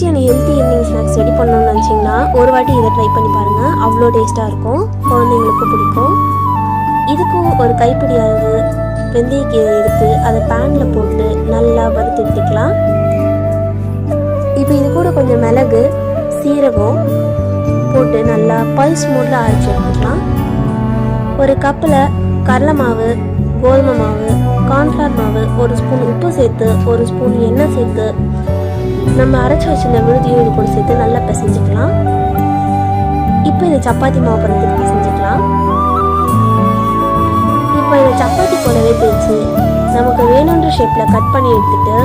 Tasty and healthy evening snacks ready பண்ணணும்னு நினச்சிங்கன்னா ஒரு வாட்டி இதை ட்ரை பண்ணி பாருங்கள். அவ்வளோ டேஸ்ட்டாக இருக்கும், குழந்தைங்களுக்கும் பிடிக்கும். இதுக்கும் ஒரு கைப்பிடி அளவு வெந்தயக்கீரை எடுத்து அதை பேனில் போட்டு நல்லா வறுத்து எடுத்துக்கலாம். இப்போ இது கூட கொஞ்சம் மிளகு, சீரகம் போட்டு நல்லா பல்ஸ் மோடில் அரைச்சி எடுத்துக்கலாம். ஒரு கப்பில் கடலை மாவு, கோதுமை மாவு, கார்ன்ஃப்ளவர் மாவு, ஒரு ஸ்பூன் உப்பு சேர்த்து, ஒரு ஸ்பூன் எண்ணெய் சேர்த்து நம்ம அரைச்சி வச்சிருந்த விழுதியும் இது கூட சேர்த்து நல்லா பிசைஞ்சிக்கலாம். இப்போ இதை சப்பாத்தி மாவு பதத்துக்கு பிசைஞ்சிக்கலாம். இப்போ இதை சப்பாத்தி போலவே தேய்ச்சி நமக்கு வேணுன்ற ஷேப்பில் கட் பண்ணி எடுத்துகிட்டு